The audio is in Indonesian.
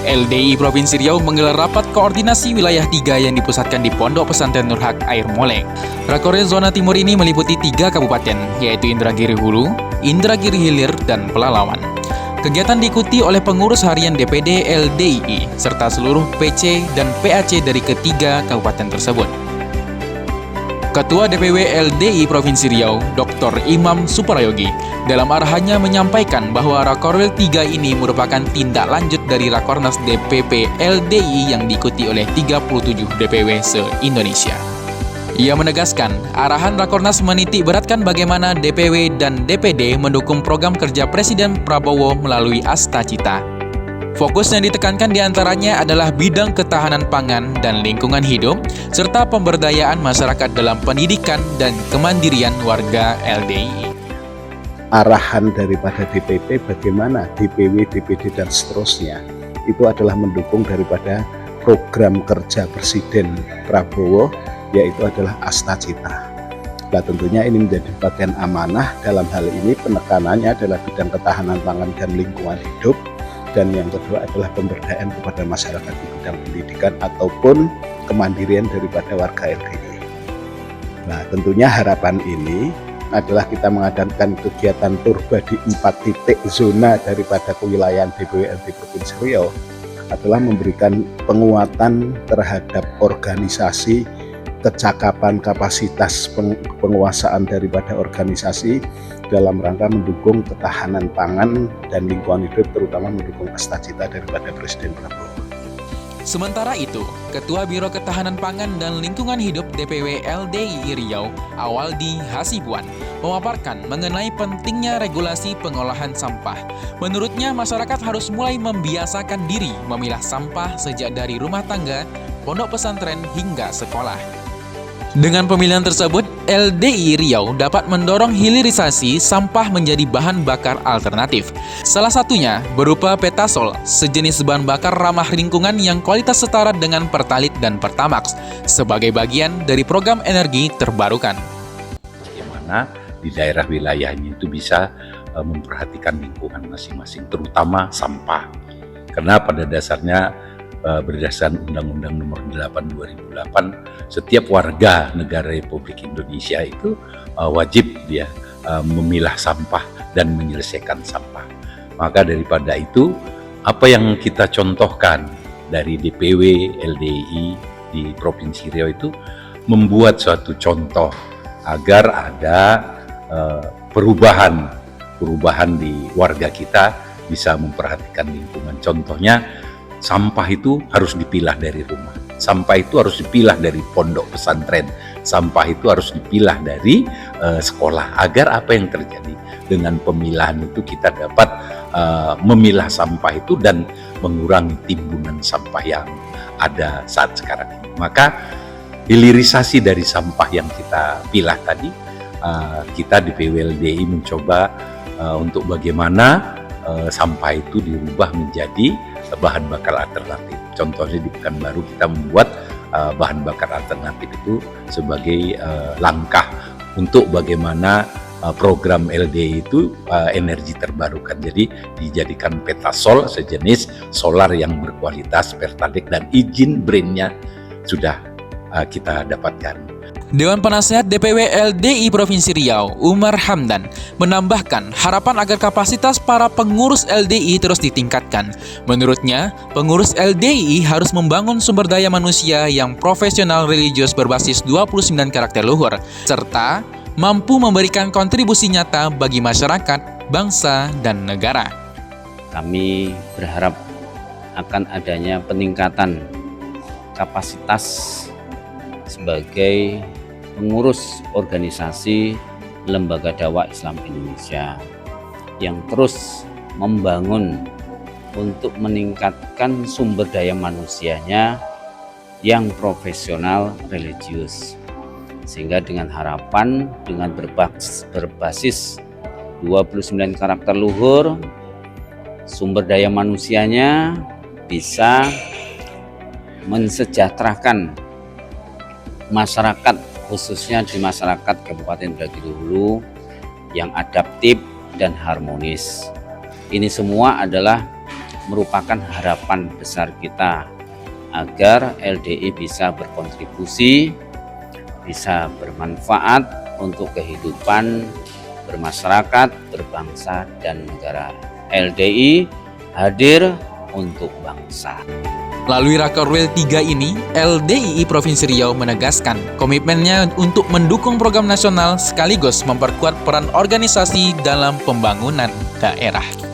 LDI Provinsi Riau menggelar rapat koordinasi wilayah 3 yang dipusatkan di Pondok Pesantren Nur Haq Air Molek. Rakornya zona timur ini meliputi 3 kabupaten, yaitu Indragiri Hulu, Indragiri Hilir, dan Pelalawan. Kegiatan diikuti oleh pengurus harian DPD LDII, serta seluruh PC dan PAC dari ketiga kabupaten tersebut. Ketua DPW LDI Provinsi Riau, Dr. Imam Suprayogi, dalam arahannya menyampaikan bahwa Rakorwil 3 ini merupakan tindak lanjut dari Rakornas DPP LDI yang diikuti oleh 37 DPW se-Indonesia. Ia menegaskan, arahan Rakornas menitik beratkan bagaimana DPW dan DPD mendukung program kerja Presiden Prabowo melalui Astacita. Fokus yang ditekankan diantaranya adalah bidang ketahanan pangan dan lingkungan hidup, serta pemberdayaan masyarakat dalam pendidikan dan kemandirian warga LDI. Arahan daripada DPP bagaimana DPW, DPD, dan seterusnya, itu adalah mendukung daripada program kerja Presiden Prabowo, yaitu adalah Astacita. Nah, tentunya ini menjadi bagian amanah. Dalam hal ini penekanannya adalah bidang ketahanan pangan dan lingkungan hidup, dan yang kedua adalah pemberdayaan kepada masyarakat di bidang pendidikan ataupun kemandirian daripada warga LDI. Nah, tentunya harapan ini adalah kita mengadakan kegiatan purba di 4 titik zona daripada kewilayahan DPW LDI Provinsi Riau, adalah memberikan penguatan terhadap organisasi, kecakapan, kapasitas penguasaan daripada organisasi dalam rangka mendukung ketahanan pangan dan lingkungan hidup, terutama mendukung Astacita daripada Presiden Prabowo. Sementara itu, Ketua Biro Ketahanan Pangan dan Lingkungan Hidup DPW LDI Riau, Awaldi Hasibuan, memaparkan mengenai pentingnya regulasi pengolahan sampah. Menurutnya, masyarakat harus mulai membiasakan diri memilah sampah sejak dari rumah tangga, pondok pesantren, hingga sekolah. Dengan pemilihan tersebut, LDI Riau dapat mendorong hilirisasi sampah menjadi bahan bakar alternatif. Salah satunya berupa petasol, sejenis bahan bakar ramah lingkungan yang kualitas setara dengan Pertalit dan Pertamax, sebagai bagian dari program energi terbarukan. Bagaimana di daerah wilayahnya itu bisa memperhatikan lingkungan masing-masing, terutama sampah. Karena pada dasarnya berdasarkan Undang-Undang Nomor 8 2008, setiap warga negara Republik Indonesia itu wajib dia memilah sampah dan menyelesaikan sampah. Maka daripada itu, apa yang kita contohkan dari DPW LDI di Provinsi Riau itu membuat suatu contoh agar ada perubahan di warga kita bisa memperhatikan lingkungan. Contohnya, sampah itu harus dipilah dari rumah, sampah itu harus dipilah dari pondok pesantren, sampah itu harus dipilah dari sekolah, agar apa yang terjadi dengan pemilahan itu kita dapat memilah sampah itu dan mengurangi timbunan sampah yang ada saat sekarang ini. Maka hilirisasi dari sampah yang kita pilah tadi, kita di PWLDI mencoba untuk bagaimana sampah itu dirubah menjadi bahan bakar alternatif. Contohnya di Pekanbaru kita membuat bahan bakar alternatif itu sebagai langkah untuk bagaimana program LDI itu energi terbarukan. Jadi dijadikan petasol, sejenis solar yang berkualitas Pertalite, dan izin brandnya sudah kita dapatkan. Dewan Penasehat DPW LDI Provinsi Riau, Umar Hamdan, menambahkan harapan agar kapasitas para pengurus LDI terus ditingkatkan. Menurutnya, pengurus LDI harus membangun sumber daya manusia yang profesional religius berbasis 29 karakter luhur, serta mampu memberikan kontribusi nyata bagi masyarakat, bangsa, dan negara. Kami berharap akan adanya peningkatan kapasitas sebagai pengurus organisasi Lembaga Dakwah Islam Indonesia yang terus membangun untuk meningkatkan sumber daya manusianya yang profesional religius, sehingga dengan harapan dengan berbasis 29 karakter luhur, sumber daya manusianya bisa mensejahterakan masyarakat, khususnya di masyarakat Kabupaten Indragiri Hulu yang adaptif dan harmonis. Ini semua adalah merupakan harapan besar kita agar LDI bisa berkontribusi, bisa bermanfaat untuk kehidupan bermasyarakat, berbangsa, dan negara. LDI hadir untuk bangsa. Melalui Rakorwil 3 ini, LDII Provinsi Riau menegaskan komitmennya untuk mendukung program nasional sekaligus memperkuat peran organisasi dalam pembangunan daerah.